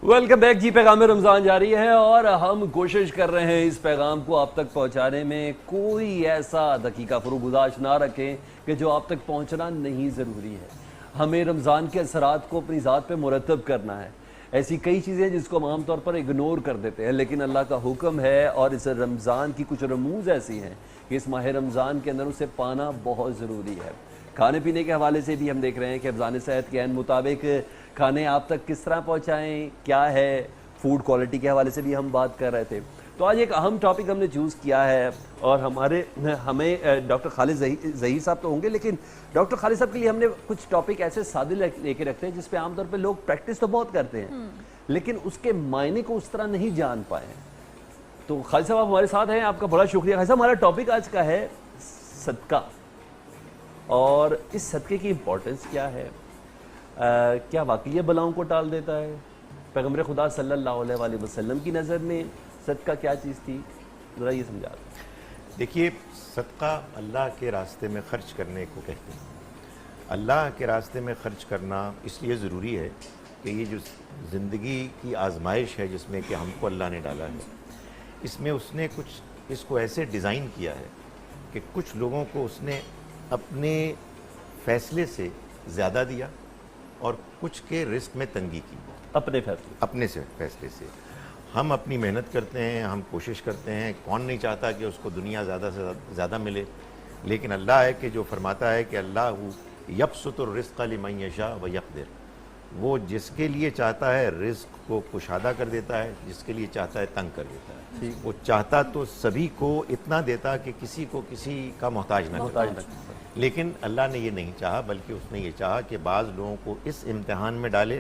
Welcome back जी। पैगाम रमज़ान जारी है और हम कोशिश कर रहे हैं इस पैगाम को आप तक पहुंचाने में कोई ऐसा दकीका फुरुगुदाश ना रखें कि जो आप तक पहुंचना नहीं ज़रूरी है। हमें रमज़ान के असरात को अपनी ज़ात पे मुरतब करना है। ऐसी कई चीज़ें जिसको हम आम तौर पर इग्नोर कर देते हैं, लेकिन अल्लाह का हुक्म है और इस रमज़ान की कुछ रमूज़ ऐसी हैं कि इस माह रमज़ान के अंदर उसे पाना बहुत ज़रूरी है। खाने पीने के हवाले से भी हम देख रहे हैं कि अफ़ज़ान सेहत के मुताबिक खाने आप तक किस तरह पहुँचाएँ, क्या है, फूड क्वालिटी के हवाले से भी हम बात कर रहे थे। तो आज एक अहम टॉपिक हमने चूज़ किया है और हमें डॉक्टर खालिद ज़हीर साहब तो होंगे, लेकिन डॉक्टर खालिद साहब के लिए हमने कुछ टॉपिक ऐसे सादे लेके रखते हैं जिस पे आमतौर पे लोग प्रैक्टिस तो बहुत करते हैं लेकिन उसके मायने को उस तरह नहीं जान पाए। तो खालिद साहब आप हमारे साथ हैं, आपका बड़ा शुक्रिया। खालिद साहब, हमारा टॉपिक आज का है सदका और इस सदक़े की इम्पोर्टेंस क्या है। क्या वाकई ये बलाओं को टाल देता है? पैगम्बर खुदा सल्लल्लाहु अलैहि वसल्लम की नज़र में सदका क्या चीज़ थी, ज़रा ये समझा दें। देखिए, सदका अल्लाह के रास्ते में ख़र्च करने को कहते हैं। अल्लाह के रास्ते में ख़र्च करना इसलिए ज़रूरी है कि ये जो ज़िंदगी की आजमाइश है जिसमें कि हमको अल्लाह ने डाला है, इसमें उसने कुछ इसको ऐसे डिज़ाइन किया है कि कुछ लोगों को उसने अपने फ़ैसले से ज़्यादा दिया और कुछ के रिस्क में तंगी की। अपने फैसले से हम अपनी मेहनत करते हैं, हम कोशिश करते हैं, कौन नहीं चाहता कि उसको दुनिया ज़्यादा से ज़्यादा मिले, लेकिन अल्लाह है कि जो फरमाता है कि अल्लाह यबसुतुर रिज़्क़ लिमन यशा व यक़दिर, वो जिसके लिए चाहता है रिज़्क़ को कुशादा कर देता है, जिसके लिए चाहता है तंग कर देता है। वो चाहता तो सभी को इतना देता कि किसी को किसी का मोहताज न करता, लेकिन अल्लाह ने ये नहीं चाहा, बल्कि उसने ये चाहा कि बाज़ लोगों को इस इम्तिहान में डाले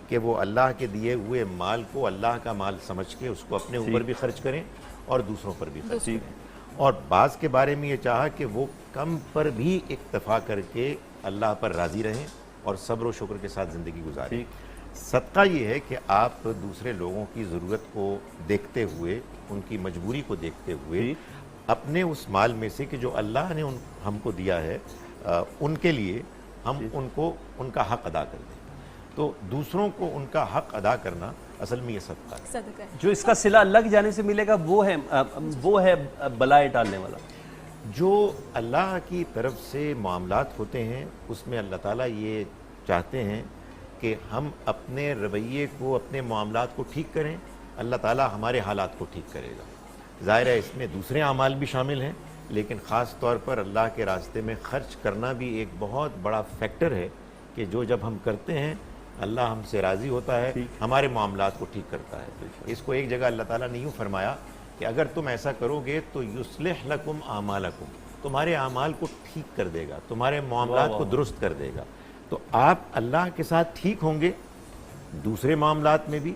कि वो अल्लाह के दिए हुए माल को अल्लाह का माल समझ के उसको अपने ऊपर भी खर्च करें और दूसरों पर भी खर्च करें, और बाज़ के बारे में ये चाहा कि वो कम पर भी इक्तफ़ा करके अल्लाह पर राज़ी रहें और सब्र व शुक्र के साथ ज़िंदगी गुजारें। सदका ये है कि आप दूसरे लोगों की ज़रूरत को देखते हुए, उनकी मजबूरी को देखते हुए अपने उस माल में से कि जो अल्लाह ने हमको दिया है उनके लिए हम उनको उनका हक़ अदा कर दें। तो दूसरों को उनका हक़ अदा करना असल में ये सदका है। जो इसका सिला अल्लाह की जानिब से मिलेगा वो है बलाए टालने वाला। जो अल्लाह की तरफ से मामलात होते हैं उसमें अल्लाह ताला ये चाहते हैं कि हम अपने रवैये को, अपने मामलात को ठीक करें, अल्लाह ताला हमारे हालात को ठीक करेगा। ज़ाहिर है इसमें दूसरे अमाल भी शामिल हैं, लेकिन ख़ास तौर पर अल्लाह के रास्ते में ख़र्च करना भी एक बहुत बड़ा फैक्टर है कि जो जब हम करते हैं अल्लाह हमसे राज़ी होता है, हमारे मामलात को ठीक करता है। इसको एक जगह अल्लाह ताला ने यूँ फरमाया कि अगर तुम ऐसा करोगे तो युस्लिह लकुम आमालकुम, तुम्हारे आमाल को ठीक कर देगा, तुम्हारे मामलात को दुरुस्त कर देगा। तो आप अल्लाह के साथ ठीक होंगे दूसरे मामलात में भी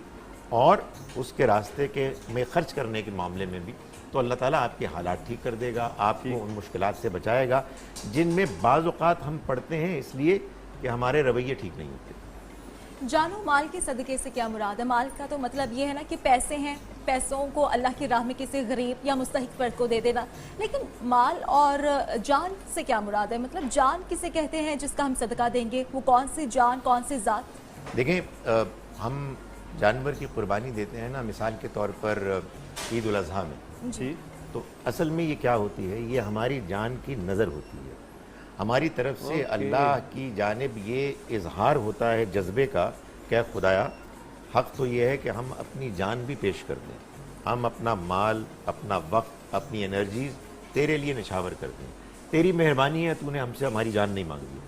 और उसके रास्ते के में ख़र्च करने के मामले में भी, तो अल्लाह ताला आपके हालात ठीक कर देगा, आपको उन मुश्किलात से बचाएगा जिनमें बाज़ औक़ात हम पढ़ते हैं इसलिए कि हमारे रवैये ठीक नहीं होते। जानो माल के सदक़े से क्या मुराद है? माल का तो मतलब ये है ना कि पैसे हैं, पैसों को अल्लाह की राह में किसी गरीब या मुस्तहिक फ़र्द को दे देना, लेकिन माल और जान से क्या मुराद है? मतलब जान किसे कहते हैं जिसका हम सदका देंगे? वो कौन सी जान, कौन सी ज़ात? देखें, हम जानवर की कुर्बानी देते हैं ना, मिसाल के तौर पर ईद उल अज़हा में जी, तो असल में ये क्या होती है, ये हमारी जान की नज़र होती है। हमारी तरफ से अल्लाह की जानिब ये इजहार होता है जज्बे का कि खुदाया हक़ तो ये है कि हम अपनी जान भी पेश कर दें, हम अपना माल, अपना वक्त, अपनी एनर्जीज़ तेरे लिए निछावर कर दें, तेरी मेहरबानी है, तूने हमसे हमारी जान नहीं मांगी।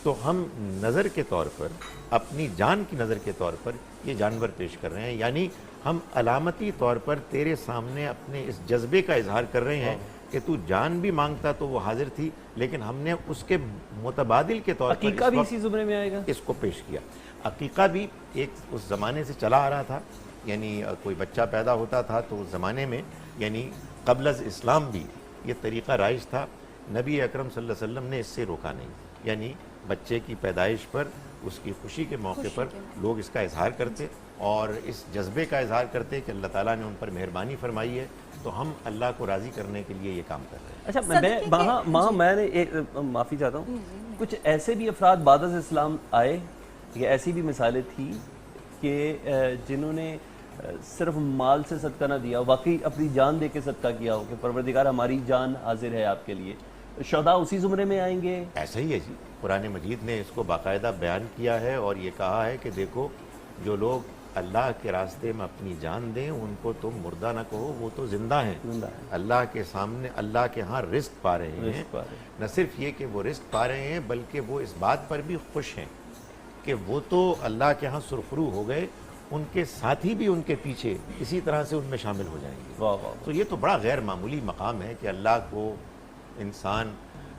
तो हम नज़र के तौर पर, अपनी जान की नज़र के तौर पर ये जानवर पेश कर रहे हैं, यानी हम अलामती तौर पर तेरे सामने अपने इस जज्बे का इजहार कर रहे हैं कि तू जान भी मांगता तो वो हाजिर थी, लेकिन हमने उसके मुतबादिल के तौर पर अकीका भी इसी ज़ुमरे में आएगा, इसको पेश किया। अकीका भी एक उस ज़माने से चला आ रहा था, यानी कोई बच्चा पैदा होता था तो उस ज़माने में, यानी क़ब्ल अज़ इस्लाम भी ये तरीक़ा राइज था। नबी अकरम सल्लल्लाहु अलैहि वसल्लम ने इससे रोका नहीं, यानी बच्चे की पैदाइश पर, उसकी खुशी के मौके पर लोग इसका इजहार करते और इस जज्बे का इजहार करते कि अल्लाह ताला ने उन पर मेहरबानी फरमाई है, तो हम अल्लाह को राज़ी करने के लिए ये काम कर रहे हैं। अच्छा, मैंने एक माफ़ी चाहता हूँ, कुछ ऐसे भी अफराद बाद इस्लाम आए, ये ऐसी भी मिसालें थी کہ جنہوں نے صرف مال سے صدقہ نہ دیا، واقعی اپنی جان دے کے صدقہ کیا ہو کہ پروردگار ہماری جان حاضر ہے آپ کے لیے، شہداء اسی زمرے میں آئیں گے؟ ایسا ہی ہے جی، قرآن مجید نے اس کو باقاعدہ بیان کیا ہے اور یہ کہا ہے کہ دیکھو جو لوگ اللہ کے راستے میں اپنی جان دیں ان کو تم مردہ نہ کہو، وہ تو زندہ ہیں، اللہ کے سامنے اللہ کے ہاں رزق پا رہے ہیں۔ نہ صرف یہ کہ وہ رزق پا رہے ہیں بلکہ وہ اس بات پر بھی خوش ہیں کہ وہ تو اللہ کے ہاں سرخرو ہو گئے، ان کے ساتھی بھی ان کے پیچھے اسی طرح سے ان میں شامل ہو جائیں گے۔ واہ واہ، تو یہ تو بڑا غیر معمولی مقام ہے کہ اللہ کو انسان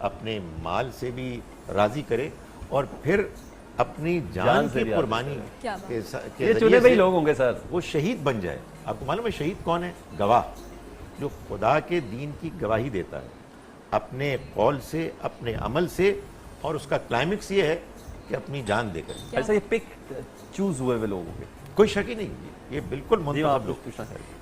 اپنے مال سے بھی راضی کرے اور پھر اپنی جان سے کی بھی قربانی کیا بات۔ کے یہ ذریعے چنے بھائی سے لوگ ہوں گے سر۔ وہ شہید بن جائے۔ آپ کو معلوم ہے شہید کون ہے؟ گواہ، جو خدا کے دین کی گواہی دیتا ہے اپنے قول سے، اپنے عمل سے، اور اس کا کلائمیکس یہ ہے کہ اپنی جان دے کر۔ ایسا یہ پک چوز ہوئے ہوئے لوگ ہوں گے؟ کوئی شک ہی نہیں، یہ بالکل منتخب لوگ۔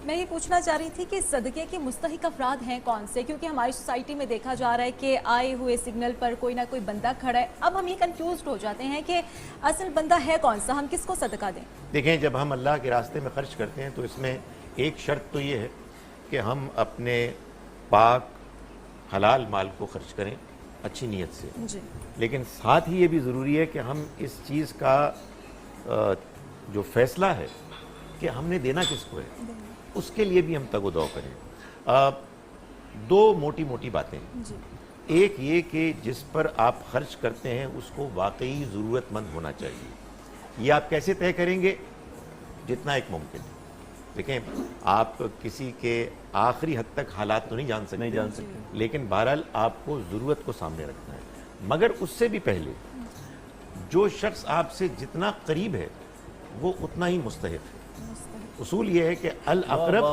میں یہ پوچھنا چاہ رہی تھی کہ صدقے کے مستحق افراد ہیں کون سے، کیونکہ ہماری سوسائٹی میں دیکھا جا رہا ہے کہ آئے ہوئے سگنل پر کوئی نہ کوئی بندہ کھڑا ہے، اب ہم یہ کنفیوزڈ ہو جاتے ہیں کہ اصل بندہ ہے کون سا، ہم کس کو صدقہ دیں؟ دیکھیں جب ہم اللہ کے راستے میں خرچ کرتے ہیں تو اس میں ایک شرط تو یہ ہے کہ ہم اپنے پاک حلال مال کو خرچ کریں اچھی نیت سے، جی، لیکن ساتھ ہی یہ بھی ضروری ہے کہ ہم اس چیز کا جو فیصلہ ہے کہ ہم نے دینا کس کو ہے اس کے لیے بھی ہم تگ و دو کریں۔ دو موٹی موٹی باتیں، جی، ایک یہ کہ جس پر آپ خرچ کرتے ہیں اس کو واقعی ضرورت مند ہونا چاہیے۔ یہ آپ کیسے طے کریں گے؟ جتنا ایک ممکن ہے۔ دیکھیں آپ کسی کے آخری حد تک حالات تو نہیں جان سکتے، لیکن بہرحال آپ کو ضرورت کو سامنے رکھنا ہے، مگر اس سے بھی پہلے جو شخص آپ سے جتنا قریب ہے وہ اتنا ہی مستحق ہے۔ اصول یہ ہے کہ الاقرب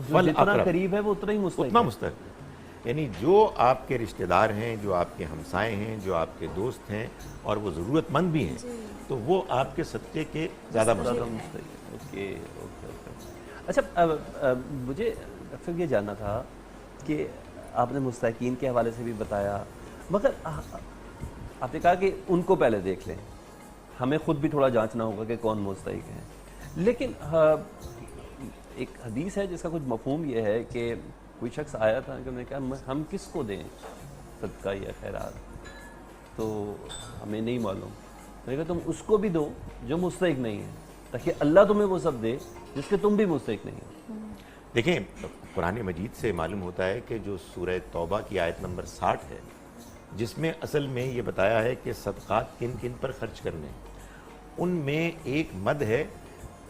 جو جتنا قریب ہے وہ اتنا ہی مستحق اتنا مستحق ہے، یعنی جو آپ کے رشتہ دار ہیں، جو آپ کے ہمسائے ہیں، جو آپ کے دوست ہیں اور وہ ضرورت مند بھی ہیں تو وہ آپ کے صدقے کے زیادہ مستحق ہیں۔ Okay okay okay. اچھا مجھے اکثر یہ جاننا تھا کہ آپ نے مستحقین کے حوالے سے بھی بتایا، مگر آپ نے کہا کہ ان کو پہلے دیکھ لیں، ہمیں خود بھی تھوڑا جانچنا ہوگا کہ کون مستحق ہیں، لیکن ایک حدیث ہے جس کا کچھ مفہوم یہ ہے کہ کوئی شخص آیا تھا کہ انہوں نے کہا ہم کس کو دیں صدقہ یا خیرات، تو ہمیں نہیں معلوم۔ میں نے کہا تم اس کو بھی دو جو مستحق نہیں ہے، تاکہ اللہ تمہیں وہ سب دے جس کے تم بھی مستحق نہیں ہو۔ دیکھیں قرآن مجید سے معلوم ہوتا ہے کہ جو سورہ توبہ کی آیت نمبر 60 ہے جس میں اصل میں یہ بتایا ہے کہ صدقات کن کن پر خرچ کرنے، ان میں ایک مد ہے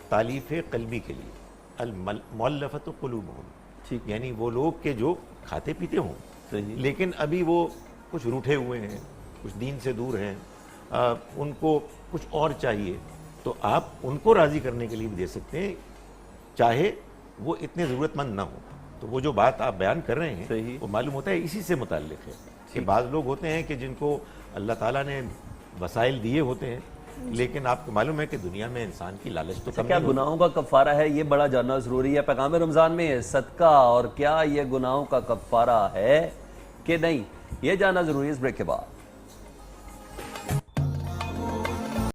تالیف قلبی کے لیے، المؤلفۃ قلوبہم، یعنی وہ لوگ کہ جو کھاتے پیتے ہوں لیکن ابھی وہ کچھ روٹھے ہوئے ہیں، کچھ دین سے دور ہیں، ان کو کچھ اور چاہیے، تو آپ ان کو راضی کرنے کے لیے بھی دے سکتے ہیں چاہے وہ اتنے ضرورت مند نہ ہو۔ تو وہ جو بات آپ بیان کر رہے ہیں وہ معلوم ہوتا ہے اسی سے متعلق ہے کہ بعض لوگ ہوتے ہیں کہ جن کو اللہ تعالیٰ نے وسائل دیے ہوتے ہیں لیکن آپ کو معلوم ہے کہ دنیا میں انسان کی لالچ تو کم کیا گناہوں کا کفارہ ہے، یہ بڑا جاننا ضروری ہے۔ پیغام رمضان میں صدقہ اور کیا یہ گناہوں کا کفارہ ہے کہ نہیں، یہ جاننا ضروری ہے اس بریک کے بعد۔